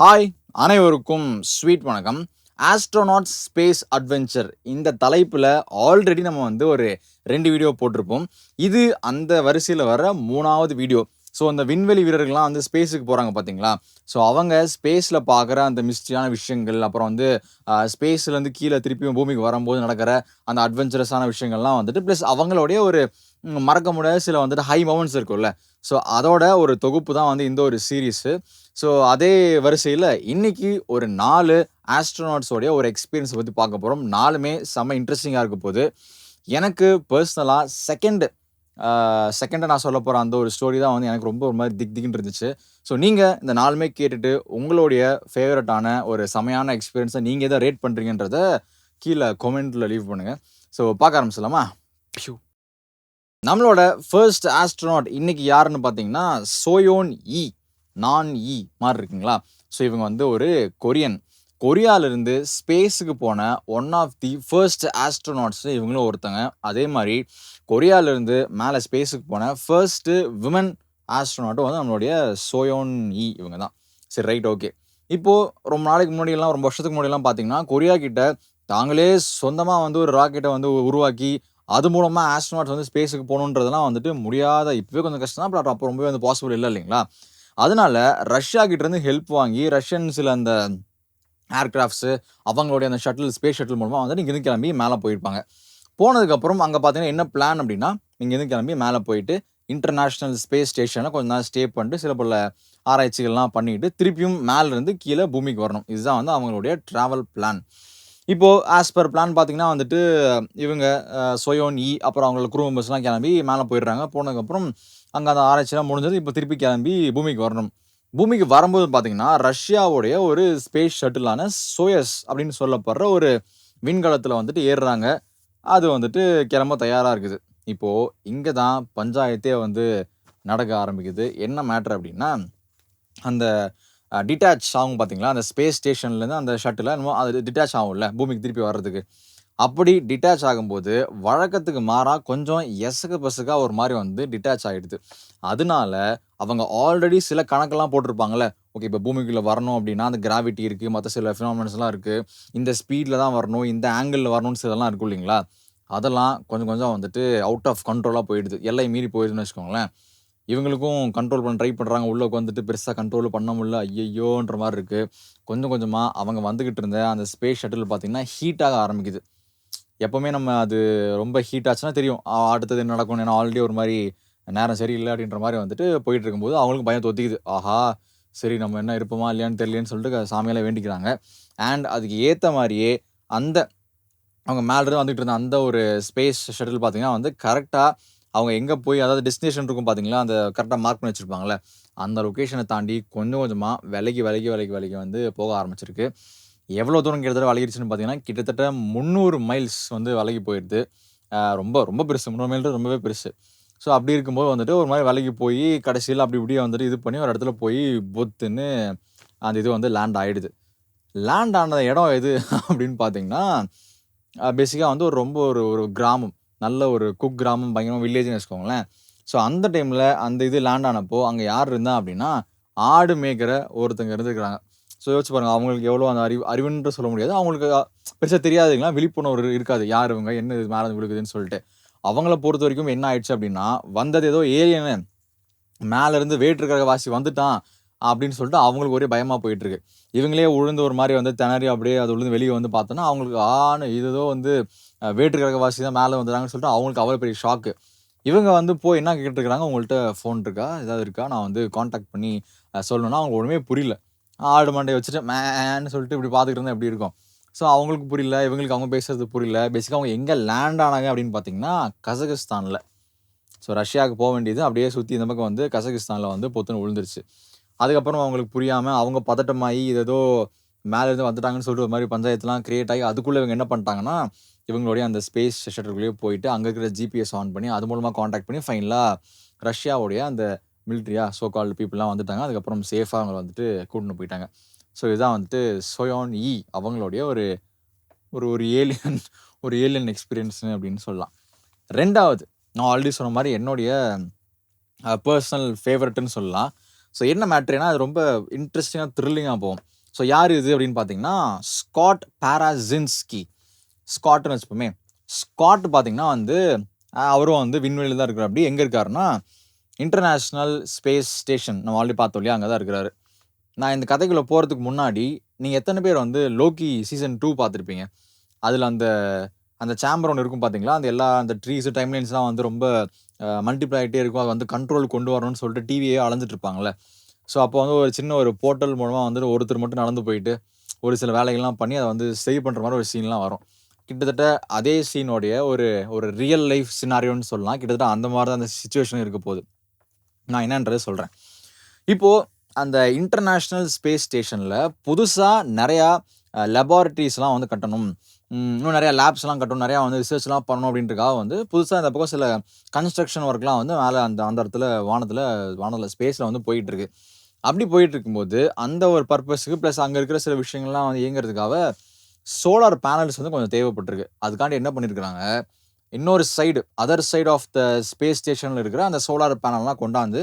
Hi அனைவருக்கும் sweet வணக்கம். Astronauts space adventure இந்த தலைப்பில் ஆல்ரெடி நம்ம வந்து ஒரு 2 வீடியோ போட்டிருப்போம். இது அந்த வரிசையில் வர 3வது வீடியோ. ஸோ அந்த விண்வெளி வீரர்கள்லாம் வந்து ஸ்பேஸுக்கு போகிறாங்க பார்த்தீங்களா? ஸோ அவங்க ஸ்பேஸில் பார்க்குற அந்த மிஸ்ட்ரியான விஷயங்கள், அப்புறம் வந்து ஸ்பேஸ்லேருந்து கீழே திருப்பியும் பூமிக்கு வரும்போது நடக்கிற அந்த அட்வென்ச்சரஸான விஷயங்கள்லாம் வந்துட்டு ப்ளஸ் அவங்களுடைய ஒரு மறக்க முடியாத சில வந்துட்டு ஹை மொமெண்ட்ஸ் இருக்கும்ல. ஸோ அதோட ஒரு தொகுப்பு தான் வந்து இந்த ஒரு சீரீஸு. ஸோ அதே வரிசையில் இன்னைக்கு ஒரு 4 ஆஸ்ட்ரோநாட்ஸோடைய ஒரு எக்ஸ்பீரியன்ஸை பற்றி பார்க்க போகிறோம். 4மே செம்ம இன்ட்ரெஸ்டிங்காக இருக்க போகுது. எனக்கு பர்சனலாக செகண்டை நான் சொல்ல போகிற அந்த ஒரு ஸ்டோரி தான் வந்து எனக்கு ரொம்ப ஒரு மாதிரி திக்னு இருந்துச்சு. ஸோ நீங்கள் இந்த 4மே கேட்டுட்டு உங்களுடைய ஃபேவரட்டான ஒரு செமையான எக்ஸ்பீரியன்ஸை நீங்கள் எதை ரேட் பண்ணுறீங்கன்றத கீழே கொமெண்ட்டில் லீவ் பண்ணுங்கள். ஸோ பார்க்க ஆரம்பிச்சலாமா? பியூ. நம்மளோட ஃபர்ஸ்ட் ஆஸ்ட்ரோநாட் இன்னைக்கு யாருன்னு பார்த்தீங்கன்னா சோயோன் இ. நான் இ மாதிரி இருக்குங்களா? ஸோ இவங்க வந்து ஒரு கொரியாவிலிருந்து ஸ்பேஸுக்கு போன one of the first astronauts இவங்களும் ஒருத்தங்க. அதே மாதிரி கொரியாவிலிருந்து மேலே ஸ்பேஸுக்கு போன ஃபர்ஸ்ட்டு விமன் ஆஸ்ட்ரோநாட்டும் வந்து நம்மளுடைய சோயோன் இ இவங்க தான். சரி, ரைட், ஓகே. இப்போது ரொம்ப நாளைக்கு முன்னாடியெல்லாம், ரொம்ப வருஷத்துக்கு முன்னாடியெல்லாம் பார்த்தீங்கன்னா கொரியா கிட்ட தாங்களே சொந்தமாக வந்து ஒரு ராக்கெட்டை வந்து உருவாக்கி அது மூலமாக ஆஸ்ட்ரோநாட்ஸ் வந்து ஸ்பேஸுக்கு போகணுன்றதெல்லாம் வந்துட்டு முடியாத, இப்போவே கொஞ்சம் கஷ்டம் தான், பட் அப்போ ரொம்பவே வந்து பாசிபிள் இல்லை இல்லைங்களா? அதனால ரஷ்யா கிட்டேருந்து ஹெல்ப் வாங்கி ரஷ்யன்ஸில் அந்த ஏர்கிராஃப்ட்ஸு அவங்களுடைய அந்த ஸ்பேஸ் ஷட்டில் மூலமாக வந்துட்டு இங்கேருந்து கிளம்பி மேலே போயிருப்பாங்க. போனதுக்கப்புறம் அங்கே பார்த்தீங்கன்னா என்ன பிளான் அப்படின்னா, இங்கேருந்து கிளம்பி மேலே போயிட்டு இன்டர்நேஷ்னல் ஸ்பேஸ் ஸ்டேஷனில் கொஞ்ச நாள் ஸ்டே பண்ணிட்டு சில பல ஆராய்ச்சிகள்லாம் பண்ணிட்டு திருப்பியும் மேலேருந்து கீழே பூமிக்கு வரணும். இதுதான் வந்து அவங்களுடைய ட்ராவல் பிளான். இப்போது ஆஸ் பர் பிளான் பார்த்தீங்கன்னா வந்துட்டு இவங்க சோயோன் இ அப்புறம் அவங்களோட குரூ மெம்பர்ஸ்லாம் கிளம்பி மேலே போயிடுறாங்க. போனதுக்கப்புறம் அங்கே அந்த ஆராய்ச்சிலாம் முடிஞ்சது. இப்போ திருப்பி கிளம்பி பூமிக்கு வரணும். பூமிக்கு வரும்போது பார்த்தீங்கன்னா ரஷ்யாவுடைய ஒரு ஸ்பேஸ் ஷட்டிலான சோயஸ் அப்படின்னு சொல்லப்படுற ஒரு விண்கலத்தில் வந்துட்டு ஏறுறாங்க. அது வந்துட்டு கிளம்ப தயாராக இருக்குது. இப்போது இங்கே தான் பஞ்சாயத்தே வந்து நடக்க ஆரம்பிக்குது. என்ன மேட்ரு அப்படின்னா, அந்த டிட்டாச் ஆகும் பார்த்தீங்களா, அந்த ஸ்பேஸ் ஸ்டேஷன்லேருந்து அந்த ஷட்டில் என்னமோ அது டிட்டாச் ஆகும்ல பூமிக்கு திருப்பி வர்றதுக்கு. அப்படி டிட்டாச் ஆகும்போது வழக்கத்துக்கு மாறா கொஞ்சம் எசகு பசகா ஒரு மாதிரி வந்து டிட்டாச் ஆகிடுது. அதனால அவங்க ஆல்ரெடி சில கணக்கெல்லாம் போட்டிருப்பாங்கல்ல. ஓகே, இப்போ பூமிக்குள்ளே வரணும் அப்படின்னா அந்த கிராவிட்டி இருக்குது, மற்ற சில ஃபினாமினன்ஸ்லாம் இருக்குது, இந்த ஸ்பீடில் தான் வரணும், இந்த ஆங்கிளில் வரணும்னு சிலலாம் இருக்கும் இல்லைங்களா? அதெல்லாம் கொஞ்சம் கொஞ்சம் வந்துட்டு அவுட் ஆஃப் கண்ட்ரோலாக போயிடுது, எல்லை மீறி போயிடுதுன்னு வச்சுக்கோங்களேன். இவங்களுக்கும் கண்ட்ரோல் பண்ண ட்ரை பண்ணுறாங்க. உள்ளே உட்காந்துட்டு பெருசாக கண்ட்ரோல் பண்ண முடியல, ஐயையோன்ற மாதிரி இருக்குது. கொஞ்சம் கொஞ்சமாக அவங்க வந்துக்கிட்டு இருந்த அந்த ஸ்பேஸ் ஷட்டில் பார்த்தீங்கன்னா ஹீட்டாக ஆரம்பிக்குது. எப்போவுமே நம்ம அது ரொம்ப ஹீட் ஆச்சுன்னா தெரியும் அடுத்தது என்ன நடக்கும்னு. ஏன்னா ஆல்ரெடி ஒரு மாதிரி நேரம் சரியில்லை அப்படின்ற மாதிரி வந்துட்டு போயிட்டு இருக்கும்போது அவங்களுக்கும் பயம் தொத்திக்குது. ஆஹா, சரி நம்ம என்ன இருப்போமா இல்லையான்னு தெரியலேன்னு சொல்லிட்டு சாமியெல்லாம் வேண்டிக்கிறாங்க. அண்ட் அதுக்கு ஏற்ற மாதிரியே அந்த அவங்க மேலேருந்து வந்துட்டு இருந்த அந்த ஒரு ஸ்பேஸ் ஷட்டில் பார்த்தீங்கன்னா வந்து கரெக்டாக அவங்க எங்கே போய், அதாவது டெஸ்டினேஷன் இருக்கும் பார்த்தீங்களா, அந்த கரெக்டாக மார்க் பண்ணி வச்சுருப்பாங்களே, அந்த லொக்கேஷனை தாண்டி கொஞ்சம் கொஞ்சமாக விலகி வந்து போக ஆரம்பிச்சிருக்கு. எவ்வளோ தூரம் கிட்டத்தட்ட விலகிடுச்சுன்னு பார்த்தீங்கன்னா கிட்டத்தட்ட 300 மைல்ஸ் வந்து விலகி போயிடுது. ரொம்ப ரொம்ப பெருசு, 300 மைல் ரொம்பவே பெருசு. ஸோ அப்படி இருக்கும்போது வந்துட்டு ஒரு மாதிரி விலகி போய் கடைசியில் அப்படி இப்படியே வந்துட்டு இது பண்ணி ஒரு இடத்துல போய் பொத்துன்னு அந்த இது வந்து லேண்ட் ஆகிடுது. லேண்ட் ஆன இடம் எது அப்படின்னு பார்த்தீங்கன்னா, பேசிக்காக வந்து ஒரு ரொம்ப ஒரு ஒரு கிராமம், நல்ல ஒரு குக் கிராமம், பயங்கரமாக வில்லேஜ்னு வச்சுக்கோங்களேன். ஸோ அந்த டைமில் அந்த இது லேண்ட் ஆனப்போ அங்கே யார் இருந்தா அப்படின்னா, ஆடு மேய்க்கிற ஒருத்தங்க இருந்துருக்கிறாங்க. ஸோ யோசிச்சு பாருங்கள், அவங்களுக்கு எவ்வளோ அந்த அறிவுன்னு சொல்ல முடியாது, அவங்களுக்கு பெருசாக தெரியாதுங்களா, விழிப்புணர்வு இருக்காது, யார் இவங்க, என்ன இது மேலே விழுக்குதுன்னு சொல்லிட்டு. அவங்கள பொறுத்த வரைக்கும் என்ன ஆயிடுச்சு அப்படின்னா, வந்தது ஏதோ ஏலியனு, மேலேருந்து வேற்றுக்கிரகவாசி வந்துட்டான் அப்படின்னு சொல்லிட்டு அவங்களுக்கு ஒரே பயமாக போயிட்டுருக்கு. இவங்களே உழுந்து ஒரு மாதிரி வந்து திணறி அப்படியே அது விழுந்து வெளியே வந்து பார்த்தோன்னா அவங்களுக்கு இது ஏதோ வந்து வேற்றுக்கிரகவாசி தான் மேலே வந்துடுறாங்கன்னு சொல்லிட்டு அவங்களுக்கு அவ்வளோ பெரிய ஷாக்கு. இவங்க வந்து போய் என்ன கேட்டுருக்காங்க, உங்கள்கிட்ட ஃபோன் இருக்கா, ஏதாவது இருக்கா, நான் வந்து காண்டாக்ட் பண்ணி சொல்லணும்னா அவங்க ஒன்றுமே புரியல. ஆடு மண்டையை வச்சுட்டு மேன்னு சொல்லிட்டு இப்படி பார்த்துக்கிட்டு இருந்தால் எப்படி இருக்கும். ஸோ அவங்களுக்கு புரியல, இவங்களுக்கு அவங்க பேசுறது புரியல. பேசிக்காக அவங்க எங்கே லேண்ட் ஆனாங்க அப்படின்னு பார்த்தீங்கன்னா கசகஸ்தானில். ஸோ ரஷ்யாவுக்கு போக வேண்டியது அப்படியே சுற்றி இந்த பக்கம் வந்து கசகஸ்தானில் வந்து பொத்துன்னு விழுந்துருச்சு. அதுக்கப்புறம் அவங்களுக்கு புரியாமல் அவங்க பதட்டமாகி இது ஏதோ மேலேருந்து வந்துட்டாங்கன்னு சொல்லிட்டு ஒரு மாதிரி பஞ்சாயத்துலாம் கிரியேட் ஆகி அதுக்குள்ளே இவங்க என்ன பண்ணிட்டாங்கன்னா, இவங்களுடைய அந்த ஸ்பேஸ் ஷட்டருக்குள்ளேயே போயிட்டு அங்கே இருக்கிற ஜிபிஎஸ் ஆன் பண்ணி அது மூலமாக காண்டாக்ட் பண்ணி ஃபைனலாக ரஷ்யாவுடைய அந்த மிலிட்ரியா சோ கால்டு பீப்புளெலாம் வந்துட்டாங்க. அதுக்கப்புறம் சேஃபாக அவங்கள வந்துட்டு கூட்டின்னு போயிட்டாங்க. ஸோ இதுதான் வந்துட்டு சோயான் இ அவங்களுடைய ஒரு ஒரு ஒரு ஏலியன் ஒரு ஏலியன் எக்ஸ்பீரியன்ஸ்னு அப்படின்னு சொல்லலாம். 2வது நான் ஆல்ரெடி சொன்ன மாதிரி என்னுடைய பர்சனல் ஃபேவரட்னு சொல்லலாம். ஸோ என்ன மேட்ருனா அது ரொம்ப இன்ட்ரெஸ்டிங்காக த்ரில்லிங்காக போகும். ஸோ யார் இது அப்படின்னு பார்த்தீங்கன்னா ஸ்காட் பாராசின்ஸ்கி. ஸ்காட்னு வச்சுப்போமே. ஸ்காட் பார்த்தீங்கன்னா வந்து அவரும் வந்து விண்வெளியில் தான் இருக்கிறார். அப்படி எங்கே இருக்காருன்னா இன்டர்நேஷ்னல் ஸ்பேஸ் ஸ்டேஷன் நம்ம ஆல்ரெடி பார்த்தோம் இல்லையா, அங்கே தான் இருக்கிறாரு. நான் இந்த கதைக்குள்ளே போகிறதுக்கு முன்னாடி நீங்கள் எத்தனை பேர் வந்து லோக்கி சீசன் 2 பார்த்துருப்பீங்க? அதில் அந்த அந்த சேம்பர் ஒன்று இருக்கும் பார்த்தீங்களா, அந்த எல்லா அந்த ட்ரீஸு டைம்லைன்ஸ்லாம் வந்து ரொம்ப மல்டிப்ளை ஆகிட்டே இருக்கும். அது வந்து கண்ட்ரோல் கொண்டு வரணும்னு சொல்லிட்டு டிவியே அலைஞ்சிட்டு இருப்பாங்கல்ல. ஸோ அப்போ வந்து ஒரு சின்ன ஒரு போர்ட்டல் மூலமாக வந்துட்டு ஒருத்தர் மட்டும் நடந்து போயிட்டு ஒரு சில வேலைகள்லாம் பண்ணி அதை வந்து சரி பண்ணுற மாதிரி ஒரு சீன்லாம் வரும். கிட்டத்தட்ட அதே சீனோடைய ஒரு ஒரு ரியல் லைஃப் சினாரியோன்னு சொல்லலாம். கிட்டத்தட்ட அந்த மாதிரி தான் அந்த சிச்சுவேஷன் இருக்க போகுது. நான் என்னன்றதை சொல்கிறேன். இப்போது அந்த இன்டர்நேஷ்னல் ஸ்பேஸ் ஸ்டேஷனில் புதுசாக நிறையா லெபார்ட்ரிஸ்லாம் வந்து கட்டணும், இன்னும் நிறையா லேப்ஸ்லாம் கட்டணும், நிறையா வந்து ரிசர்ச்லாம் பண்ணணும் அப்படின்றதுக்காக வந்து புதுசாக இந்த பக்கம் சில கன்ஸ்ட்ரக்ஷன் ஒர்க்லாம் வந்து மேலே அந்த இடத்துல வானத்தில் ஸ்பேஸில் வந்து போயிட்டுருக்கு. அப்படி போயிட்டு இருக்கும்போது அந்த ஒரு பர்பஸுக்கு ப்ளஸ் அங்கே இருக்கிற சில விஷயங்கள்லாம் வந்து இயங்குறதுக்காக சோலார் பேனல்ஸ் வந்து கொஞ்சம் தேவைப்பட்டிருக்கு. அதுக்காண்டி என்ன பண்ணியிருக்கிறாங்க, இன்னொரு other side of the space ஸ்டேஷனில் இருக்கிற அந்த சோலார் பேனல்லாம் கொண்டாந்து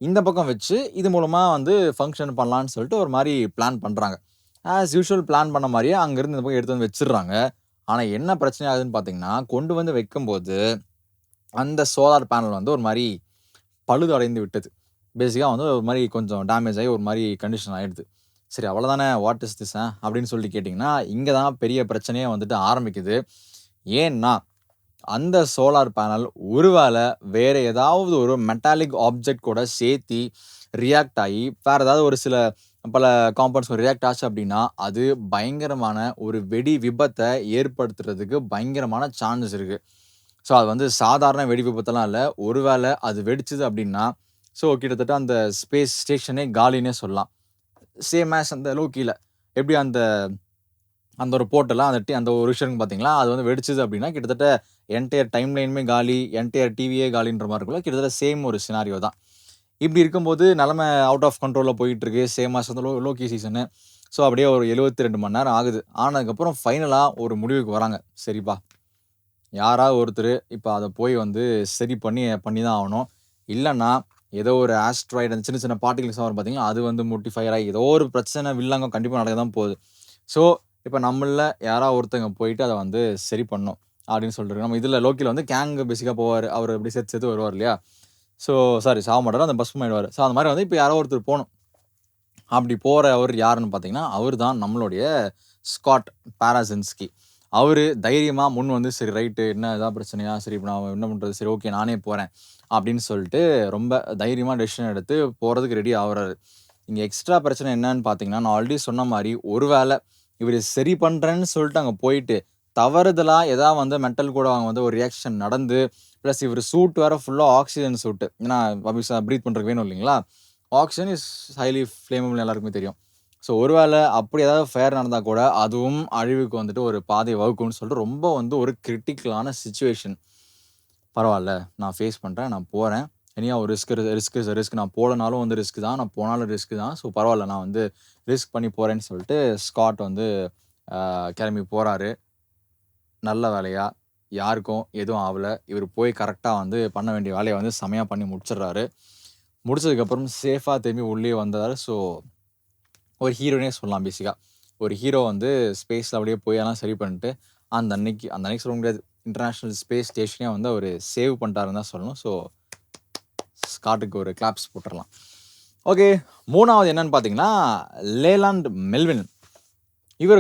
இந்த பக்கம் வச்சு இது மூலமாக வந்து ஃபங்க்ஷன் பண்ணலான்னு சொல்லிட்டு ஒரு மாதிரி பிளான் பண்ணுறாங்க. ஆஸ் யூஷுவல் பிளான் பண்ண மாதிரியே அங்கேருந்து இந்த பக்கம் எடுத்து வந்து வச்சிடுறாங்க. ஆனால் என்ன பிரச்சனை ஆகுதுன்னு பார்த்தீங்கன்னா, கொண்டு வந்து வைக்கும்போது அந்த சோலார் பேனல் வந்து ஒரு மாதிரி பழுது அடைந்து விட்டது. பேசிக்காக வந்து ஒரு மாதிரி கொஞ்சம் டேமேஜ் ஆகி ஒரு மாதிரி கண்டிஷன் ஆகிடுது. சரி அவ்வளோதானே, வாட் இஸ் திஸ் அப்படின்னு சொல்லிட்டு கேட்டிங்கன்னா, இங்கே தான் பெரிய பிரச்சனையே வந்துட்டு ஆரம்பிக்குது. ஏன்னா அந்த சோலார் பேனல் ஒருவேளை வேறு ஏதாவது ஒரு மெட்டாலிக் ஆப்ஜெக்ட் கூட சேர்த்தி ரியாக்ட் ஆகி வேறு ஏதாவது ஒரு சில பல காம்பவுண்ட்ஸ் ரியாக்ட் ஆச்சு அப்படின்னா அது பயங்கரமான ஒரு வெடி விபத்தை ஏற்படுத்துறதுக்கு பயங்கரமான சான்சஸ் இருக்குது. ஸோ அது வந்து சாதாரண வெடி விபத்தெல்லாம் இல்லை. ஒருவேளை அது வெடிச்சுது அப்படின்னா ஸோ கிட்டத்தட்ட அந்த ஸ்பேஸ் ஸ்டேஷனே காலினே சொல்லலாம். சேம் ஆஸ் அந்த லோக்கியில் எப்படி அந்த அந்த ஒரு போர்ட்டெல்லாம் அந்த ஒரு விஷயம் பார்த்தீங்களா, அது வந்து வெடிச்சுது அப்படின்னா கிட்டத்தட்ட என்டையர் டைம் லைனுமே காலி, என்டையர் டிவியே காலின்ற மாதிரி இருக்குல்ல, கிட்டத்தட்ட சேம் ஒரு சினாரியோ தான். இப்படி இருக்கும்போது நிலமை அவுட் ஆஃப் கண்ட்ரோலில் போயிட்டுருக்கு. சேம் ஆஸ் வந்து லோக்கி சீசனு. ஸோ அப்படியே ஒரு 72 மணி நேரம் ஆகுது. ஆனதுக்கப்புறம் ஃபைனலாக ஒரு முடிவுக்கு வராங்க. சரிப்பா, யாராவது ஒருத்தர் இப்போ அதை போய் வந்து சரி பண்ணி தான் ஆகணும். இல்லைன்னா ஏதோ ஒரு ஆஸ்ட்ராய்டு அந்த சின்ன சின்ன பார்ட்டிகல்ஸ்லாம் வரும் பார்த்தீங்களா, அது வந்து ஃபயர் ஆகி ஏதோ ஒரு பிரச்சனை வில்லங்கம் கண்டிப்பாக நடக்க தான் போகுது. ஸோ இப்போ நம்மள யாராவது ஒருத்தங்க போயிட்டு அதை வந்து சரி பண்ணணும் அப்படின்னு சொல்லிட்டு நம்ம இதில் லோக்கியில் வந்து கேங் பேசிக்காக போவார். அவர் எப்படி சேர்த்து வருவார் இல்லையா. ஸோ சாவ மாட்டார், அந்த பஸ் ஆயிடுவார். ஸோ அந்த மாதிரி வந்து இப்போ யாரோ ஒருத்தர் போகணும். அப்படி போகிற அவர் யாருன்னு பார்த்தீங்கன்னா அவர் தான் நம்மளுடைய ஸ்காட் பாராசின்ஸ்கி. அவர் தைரியமாக முன் வந்து சரி ரைட்டு, என்ன எதாவது பிரச்சனையா, சரி இப்போ நான் என்ன பண்ணுறது, சரி ஓகே நானே போகிறேன் அப்படின்னு சொல்லிட்டு ரொம்ப தைரியமாக டெசிஷன் எடுத்து போகிறதுக்கு ரெடி ஆகுறாரு. இங்கே எக்ஸ்ட்ரா பிரச்சனை என்னன்னு பார்த்தீங்கன்னா, நான் ஆல்ரெடி சொன்ன மாதிரி ஒருவேளை இவர் சரி பண்ணுறேன்னு சொல்லிட்டு அங்கே போயிட்டு தவறுதலாக ஏதாவது வந்து மெட்டல் கூட அவங்க வந்து ஒரு ரியாக்ஷன் நடந்து ப்ளஸ் இவர் சூட் வேறு ஃபுல்லாக ஆக்சிஜன் சூட்டு, ஏன்னா ப்ரீத் பண்ணுறதுக்கு வேணும் இல்லைங்களா. ஆக்சிஜன் இஸ் ஹைலி ஃப்ளேமபிள், எல்லாருக்குமே தெரியும். ஸோ ஒருவேளை அப்படி ஏதாவது ஃபயர் நடந்தால் கூட அதுவும் அழிவுக்கு வந்துட்டு ஒரு பாதையை வகுக்கும்னு சொல்லிட்டு ரொம்ப வந்து ஒரு கிரிட்டிக்கலான சிச்சுவேஷன். பரவாயில்ல, நான் ஃபேஸ் பண்ணுறேன், நான் போகிறேன். இனியா ஒரு ரிஸ்க் நான் போகலனாலும் வந்து ரிஸ்க் தான், நான் போனாலும் ரிஸ்க் தான். ஸோ பரவாயில்ல, நான் வந்து ரிஸ்க் பண்ணி போகிறேன்னு சொல்லிட்டு ஸ்காட் வந்து கிளம்பி போகிறாரு. நல்ல வேலையாக யாருக்கும் எதுவும் ஆகலை. இவர் போய் கரெக்டாக வந்து பண்ண வேண்டிய வேலையை வந்து செமையாக பண்ணி முடிச்சிடுறாரு. முடிச்சதுக்கப்புறம் சேஃபாக திரும்பி உள்ளே வந்தார். ஸோ ஒரு ஹீரோனே சொல்லலாம் பேசிக்காக. ஒரு ஹீரோ வந்து ஸ்பேஸில் அப்படியே போய் எல்லாம் சரி பண்ணிட்டு அந்த அன்னைக்கு சொல்ல முடியாது, இன்டர்நேஷ்னல் ஸ்பேஸ் ஸ்டேஷனே வந்து அவர் சேவ் பண்ணிட்டாருன்னு தான் சொல்லணும். ஸோ ஸ்காட்டுக்கு ஒரு கிளாப்ஸ் போட்டுடலாம். ஓகே, மூணாவது என்னன்னு பார்த்தீங்கன்னா லேலாண்ட் மெல்வின். இவர்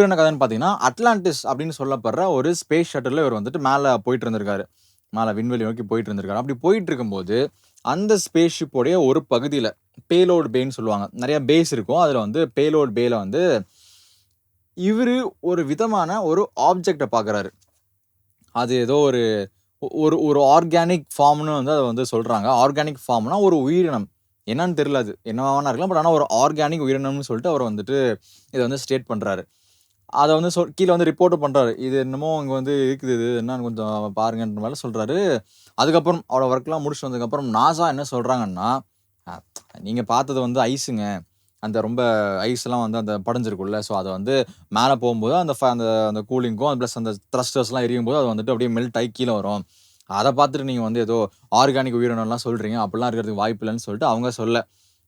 என்ன கதைன்னு பார்த்தீங்கன்னா அட்லாண்டிஸ் அப்படின்னு சொல்லப்படுற ஒரு ஸ்பேஸ் ஷட்டிலில் இவர் வந்துட்டு மேலே போயிட்டு இருந்திருக்காரு. மேலே விண்வெளி நோக்கி போயிட்டு இருந்திருக்காரு. அப்படி போயிட்டு இருக்கும்போது அந்த ஸ்பேஸ் ஷிப்போடைய ஒரு பகுதியில் பேலோட் பேன்னு சொல்லுவாங்க, நிறைய பேஸ் இருக்கும். அதில் வந்து பேலோட் பேல வந்து இவர் ஒரு விதமான ஒரு ஆப்ஜெக்டை பார்க்குறாரு. அது ஏதோ ஒரு ஒரு ஒரு ஆர்கானிக் ஃபார்ம்னு வந்து அதை வந்து சொல்கிறாங்க. ஆர்கானிக் ஃபார்ம்னா ஒரு உயிரினம், என்னன்னு தெரியல, அது என்னவானா இருக்கலாம். பட் ஆனால் ஒரு ஆர்கானிக் உயிரினம்னு சொல்லிட்டு அவர் வந்துட்டு இதை வந்து ஸ்டேட் பண்ணுறாரு. அதை வந்து கீழே வந்து ரிப்போர்ட்டும் பண்ணுறாரு. இது என்னமோ இங்கே வந்து இருக்குது, இது என்னன்னு கொஞ்சம் பாருங்கன்ற மாதிரி சொல்கிறாரு. அதுக்கப்புறம் அவரோட ஒர்க்லாம் முடிச்சுட்டு வந்ததுக்கப்புறம் நாசா என்ன சொல்கிறாங்கன்னா, நீங்கள் பார்த்தது வந்து ஐஸுங்க, அந்த ரொம்ப ஐஸ்லாம் வந்து அந்த படைஞ்சிருக்குல்ல. ஸோ அதை வந்து மேலே போகும்போது அந்த அந்த கூலிங்கும் ப்ளஸ் அந்த த்ரஸ்டர்ஸ்லாம் எரியும் போது அது வந்துட்டு அப்படியே மெல்ட் ஆகி கீழே வரும். அதை பார்த்துட்டு நீங்கள் வந்து ஏதோ ஆர்கானிக் உயிரினம்லாம் சொல்கிறீங்க, அப்படிலாம் இருக்கிறதுக்கு வாய்ப்பு இல்லைன்னு சொல்லிட்டு அவங்க சொல்ல.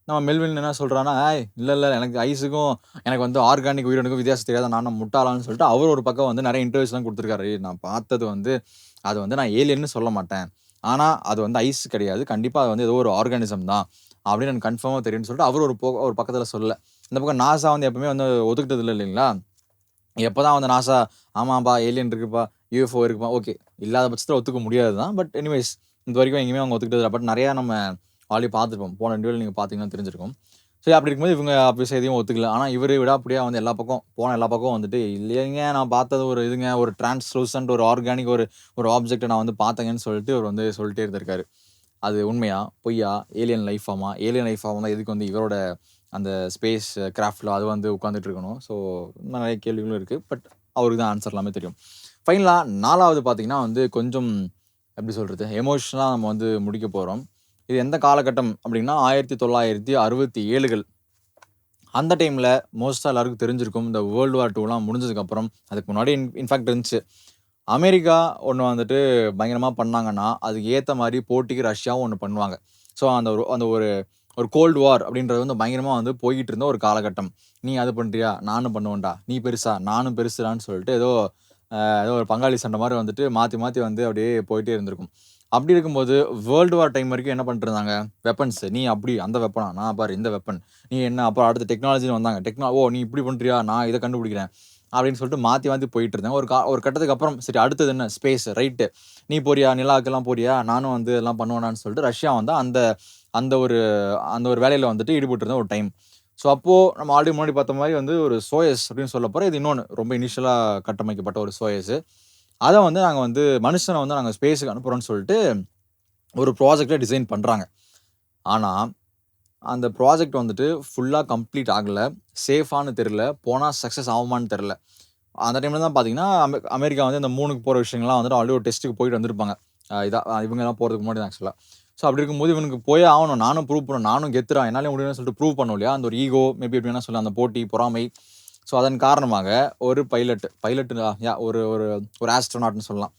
நம்ம மெல்வின் என்ன சொல்கிறான்னா, இல்லை எனக்கு ஐஸுக்கும் எனக்கு வந்து ஆர்கானிக் உயிரினுக்கும் வித்தியாசம் தெரியாத நான் முட்டாளான்னு சொல்லிட்டு அவர் ஒரு பக்கம் வந்து நிறைய இன்டர்வியூஸ்லாம் கொடுத்துருக்காரு. நான் பார்த்தது வந்து அது வந்து நான் ஏலியன்னு சொல்ல மாட்டேன், ஆனால் அது வந்து ஐஸ் கிடையாது, கண்டிப்பாக அது வந்து ஏதோ ஒரு ஆர்கானிசம் தான் அப்படின்னு எனக்கு கன்ஃபார்மாக தெரியும்னு சொல்லிட்டு அவர் ஒரு பக்கத்தில் சொல்லலை. இந்த பக்கம் நாசா வந்து எப்பவுமே வந்து ஒதுக்கிட்டது இல்லை இல்லைங்களா? எப்போ தான் வந்து நாசா ஆமாப்பா ஏலியன் இருக்குப்பா யூஎஃப்ஓ இருக்குப்பா ஓகே இல்லாத பட்சத்தில் ஒத்துக்க முடியாது தான். பட் எனிவேஸ் இது வரைக்கும் எங்கேயுமே அவங்க ஒத்துக்கிட்டது. பட் நிறையா நம்ம ஆல்ரெடி பார்த்துருப்போம், போன வீடியோவில் நீங்கள் பார்த்தீங்கன்னா தெரிஞ்சிருக்கும். ஸோ அப்படி இருக்கும்போது இவங்க அப்படி எதையும் ஒத்துக்கல. ஆனால் இவர் விடாப்படியாக வந்து எல்லா பக்கம் வந்துட்டு இல்லைங்க நான் பார்த்தது ஒரு இதுங்க, ஒரு டிரான்ஸ்லூசன்ட் ஒரு ஆர்கானிக் ஒரு ஆப்ஜெக்ட்டை நான் வந்து பார்த்தேங்கன்னு சொல்லிட்டு இவர் வந்து சொல்லிட்டே இருந்திருக்காரு. அது உண்மையா பொய்யா, ஏலியன் லைஃப் ஃபார்மாக தான் எதுக்கு வந்து இவரோட அந்த ஸ்பேஸ் கிராஃப்டில் அது வந்து உட்காந்துட்டு இருக்கணும். ஸோ நிறைய கேள்விகளும் இருக்குது. பட் அவருக்கு தான் ஆன்சர் எல்லாமே தெரியும். ஃபைனலாக 4வது பார்த்தீங்கன்னா வந்து கொஞ்சம் எப்படி சொல்கிறது, எமோஷ்னலாக நம்ம வந்து முடிக்க போகிறோம். இது எந்த காலகட்டம் அப்படின்னா 1967கள். அந்த டைமில் மோஸ்ட்டாக எல்லாருக்கும் தெரிஞ்சிருக்கும், இந்த வேர்ல்டு வார் 2லாம் முடிஞ்சதுக்கப்புறம் அதுக்கு முன்னாடி இன்ஃபேக்ட் இருந்துச்சு. அமெரிக்கா ஒன்று வந்துட்டு பயங்கரமாக பண்ணாங்கன்னா அதுக்கு ஏற்ற மாதிரி போட்டிக்கு ரஷ்யாவும் ஒன்று பண்ணுவாங்க. ஸோ அந்த ஒரு கோல்டு வார் அப்படின்றது வந்து பயங்கரமாக வந்து போய்கிட்டு இருந்த ஒரு காலகட்டம். நீ அது பண்ணுறியா நானும் பண்ணுவேன்டா, நீ பெருசா நானும் பெருசுடான்னு சொல்லிட்டு ஏதோ ஒரு பங்காளி சண்டை மாதிரி வந்துட்டு மாற்றி மாற்றி வந்து அப்படியே போயிட்டே இருந்திருக்கும். அப்படி இருக்கும்போது வேர்ல்டு வார் டைம் வரைக்கும் என்ன பண்ணிட்டு இருந்தாங்க, வெப்பன்ஸ் நீ அப்படி அந்த வெப்பனா நான் பாரு இந்த வெப்பன், நீ என்ன அப்புறம் அடுத்த டெக்னாலஜின்னு வந்தாங்க, ஓ நீ இப்படி பண்ணுறியா நான் இதை கண்டுபிடிக்கிறேன் அப்படின்னு சொல்லிட்டு மாற்றி மாற்றி போயிட்டு இருந்தாங்க. ஒரு கட்டத்துக்கு அப்புறம் சரி அடுத்தது என்ன ஸ்பேஸ் ரைட்டு, நீ போறியா நிலாக்கெல்லாம் போறியா நானும் வந்து எல்லாம் பண்ணுவேனான்னு சொல்லிட்டு ரஷ்யா வந்து அந்த அந்த ஒரு அந்த ஒரு வேலையில் வந்துட்டு ஈடுபட்டு இருந்த ஒரு டைம். ஸோ அப்போது நம்ம ஆல்ரெடி முன்னாடி பார்த்த மாதிரி வந்து ஒரு சோயஸ் அப்படின்னு சொல்ல போகிறோம். இது இன்னொன்று ரொம்ப இனிஷியலாக கட்டமைக்கப்பட்ட ஒரு சோயஸு. அதை வந்து நாங்கள் வந்து மனுஷனை வந்து நாங்கள் ஸ்பேஸுக்கு அனுப்புகிறோன்னு சொல்லிட்டு ஒரு ப்ராஜெக்டை டிசைன் பண்ணுறாங்க. ஆனால் அந்த ப்ராஜெக்ட் வந்துட்டு ஃபுல்லாக கம்ப்ளீட் ஆகலை, சேஃபானு தெரில, போனால் சக்ஸஸ் ஆகுமான்னு தெரில. அந்த டைமில் தான் பார்த்தீங்கன்னா அமெரிக்கா வந்து இந்த மூணுக்கு போகிற விஷயங்கள்லாம் வந்துட்டு ஆல்ரெடி ஒரு டெஸ்ட்டுக்கு போயிட்டு வந்திருப்பாங்க. இவங்கெல்லாம் போகிறதுக்கு முன்னாடி தான் ஆக்சுவலாக. ஸோ அப்படி இருக்கும்போது இவனுக்கு போயே ஆகணும், நானும் ப்ரூவ் பண்ணணும், நானும் கெத்துறான் என்னாலே முடியும்னு சொல்லிட்டு ப்ரூவ் பண்ணும் இல்லையா, அந்த ஒரு ஈகோ மேபி எப்படி வேணா சொல்லலாம், அந்த போட்டி பொறாமை. ஸோ அதன் காரணமாக ஒரு ஒரு ஒரு ஆஸ்ட்ரோனாட்னு சொல்லலாம்,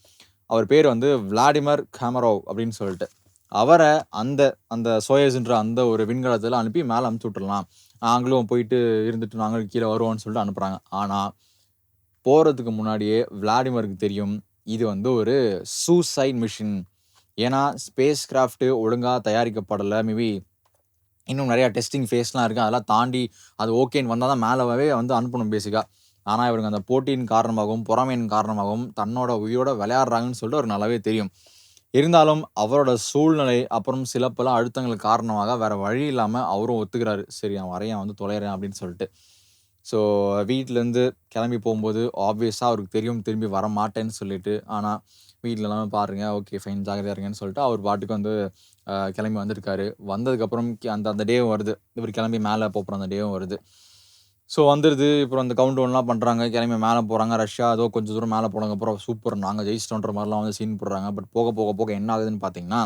அவர் பேர் வந்து விளாடிமிர் காமரோவ் அப்படின்னு சொல்லிட்டு, அவரை அந்த அந்த சோயஸ்ன்ற அந்த ஒரு விண்கலத்தில் அனுப்பி மேலே அனுப்பிச்சி விட்டுடலாம், நாங்களும் போயிட்டு இருந்துட்டு நாங்களும் கீழே வருவோம்னு சொல்லிட்டு அனுப்புகிறாங்க. ஆனால் போகிறதுக்கு முன்னாடியே விளாடிமிருக்கு தெரியும் இது வந்து ஒரு சூசைட் மிஷின். ஏன்னா ஸ்பேஸ் கிராஃப்ட்டு ஒழுங்காக தயாரிக்கப்படலை, மேபி இன்னும் நிறையா டெஸ்டிங் ஃபேஸ்லாம் இருக்குது, அதெல்லாம் தாண்டி அது ஓகேன்னு வந்தால் தான் மேலவே வந்து அனுப்பணும் பேசிக்காக. ஆனால் இவருங்க அந்த போட்டியின் காரணமாகவும் பொறாமையின் காரணமாகவும் தன்னோட உயிரோட விளையாடுறாங்கன்னு சொல்லிட்டு அவருக்கு நல்லாவே தெரியும். இருந்தாலும் அவரோட சூழ்நிலை அப்புறம் சில பல அழுத்தங்களுக்கு காரணமாக வேறு வழி இல்லாமல் அவரும் ஒத்துக்கிறாரு, சரி நான் வரையன் வந்து தொலைகிறேன் அப்படின்னு சொல்லிட்டு. ஸோ வீட்டிலேருந்து கிளம்பி போகும்போது ஆப்வியஸாக அவருக்கு தெரியும் திரும்பி வர மாட்டேன்னு சொல்லிட்டு. ஆனால் வீட்டில் எல்லாமே பாருங்க ஓகே ஃபைன் ஜாகிரதையாக இருங்கன்னு சொல்லிட்டு அவர் பாட்டுக்கு வந்து கிளம்பி வந்திருக்காரு. வந்ததுக்கப்புறம் அந்த அந்த டேவும் வருது, இவர் கிளம்பி மேலே போகிற அந்த டேவும் வருது. ஸோ வந்துடுது. அப்புறம் அந்த கவுண்ட் டவுன்லாம் பண்ணுறாங்க, கிளம்பி மேலே போகிறாங்க. ரஷ்யா ஏதோ கொஞ்சம் தூரம் மேலே போனதுக்கப்புறம் சூப்பர் நாங்கள் ஜெயிச்சிட்டோன்ற மாதிரிலாம் வந்து சீன் போடுறாங்க. பட் போக போக போக என்ன ஆகுதுன்னு பார்த்தீங்கன்னா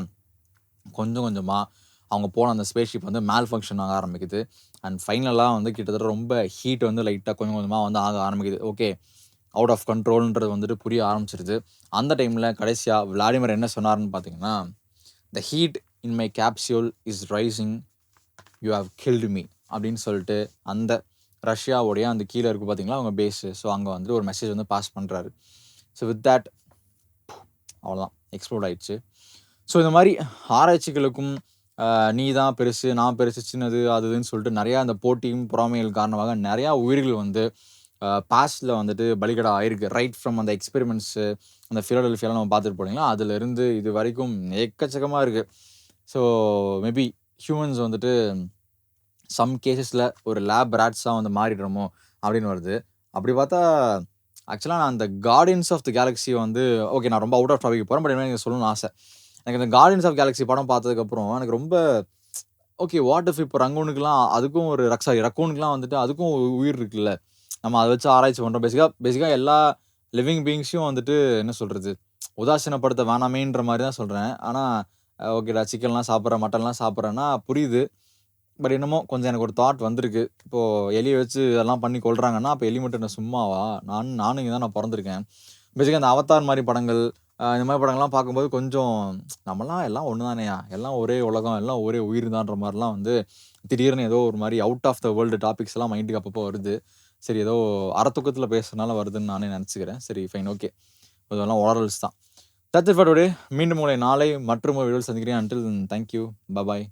கொஞ்சம் கொஞ்சமாக அவங்க போன அந்த ஸ்பேஸ் ஷிப் வந்து மேல் ஃபங்க்ஷன் ஆக ஆரம்பிக்குது. அண்ட் ஃபைனலாக வந்து கிட்டத்தட்ட ரொம்ப ஹீட் வந்து லைட்டாக கொஞ்சம் கொஞ்சமாக வந்து ஆக ஆரம்பிக்குது. ஓகே அவுட் ஆஃப் கண்ட்ரோல்ன்றது வந்துட்டு புரிய ஆரம்பிச்சிருது. அந்த டைமில் கடைசியாக விளாடிமிர் என்ன சொன்னார்னு பார்த்தீங்கன்னா, the heat in my capsule is rising, you have killed me அப்படின்னு சொல்லிட்டு அந்த ரஷ்யாவுடைய அந்த கீழே இருக்குது பார்த்தீங்களா அவங்க பேஸு, ஸோ அங்கே வந்து ஒரு மெசேஜ் வந்து பாஸ் பண்ணுறாரு. ஸோ வித் தேட் அவ்வளோதான் எக்ஸ்ப்ளோட் ஆயிடுச்சு. ஸோ இந்த மாதிரி ஆராய்ச்சிகளுக்கும் நீ தான் பெருசு நான் பெருசு சின்னது அதுன்னு சொல்லிட்டு நிறையா அந்த போட்டியும் பொறாமைகள் காரணமாக நிறையா உயிர்கள் வந்து பாஸ்டில் வந்துட்டு பலிகடா ஆயிருக்கு. ரைட் ஃப்ரம் அந்த எக்ஸ்பெரிமெண்ட்ஸு அந்த ஃபிலடெல்ஃபியாவில் நம்ம பார்த்துட்டு போனீங்களா, அதுலேருந்து இது வரைக்கும் எக்கச்சக்கமாக இருக்குது. ஸோ மேபி ஹியூமன்ஸ் வந்துட்டு சம் கேசஸில் ஒரு லேப் ரேட்ஸாக வந்து மாறிடுறோமோ அப்படின்னு வருது. அப்படி பார்த்தா ஆக்சுவலாக நான் அந்த கார்டியன்ஸ் ஆஃப் தி கேலக்ஸி வந்து ஓகே நான் ரொம்ப அவுட் ஆஃப் டாபிக் போகிறேன், பட் எனக்கு சொல்லணும்னு ஆசை. எனக்கு இந்த கார்டியன்ஸ் ஆஃப் கேலக்ஸி படம் பார்த்ததுக்கப்புறம் எனக்கு ரொம்ப ஓகே வாட் இஃப் இப்போ ரங்கூனுக்குலாம் அதுக்கும் ஒரு ரக்கூனுக்குலாம் வந்துட்டு அதுக்கும் உயிர் இருக்குல்ல, நம்ம அதை வச்சு ஆராய்ச்சி பண்ணுறோம். பேசிக்காக எல்லா லிவிங் பீயிங்ஸையும் வந்துட்டு என்ன சொல்கிறது உதாசீனப்படுத்த வேணாமேன்ற மாதிரி தான் சொல்கிறேன். ஆனால் ஓகேடா சிக்கன்லாம் சாப்பிட்றேன் மட்டன்லாம் சாப்பிட்றேன்னா புரியுது. பட் என்னமோ கொஞ்சம் எனக்கு ஒரு தாட் வந்திருக்கு, இப்போது எலியை வச்சு இதெல்லாம் பண்ணி கொள்றாங்கன்னா அப்போ எலி மட்டும் என்ன சும்மாவா, நானும் இங்கே தான் நான் பிறந்திருக்கேன். பேசிக்காக அந்த அவதார் மாதிரி படங்கள் இந்த மாதிரி படங்கள்லாம் பார்க்கும்போது கொஞ்சம் நம்மலாம் எல்லாம் ஒன்று தானேயா, எல்லாம் ஒரே உலகம், எல்லாம் ஒரே உயிர் தான்ற மாதிரிலாம் வந்து திடீர்னு ஏதோ ஒரு மாதிரி out of the world topics எல்லாம் மைண்டுக்கு அப்பப்போ வருது. சரி ஏதோ அறத்தூக்கத்தில் பேசுறதுனால வருதுன்னு நானே நினச்சிக்கிறேன். சரி ஃபைன், ஓகே. இதெல்லாம் ஓரல்ஸ் தான். That's it for today. மீண்டும் உங்களை நாளை மற்றும் ஒரு வீடியோவில் சந்திக்கிறேன். Until thank you, bye bye.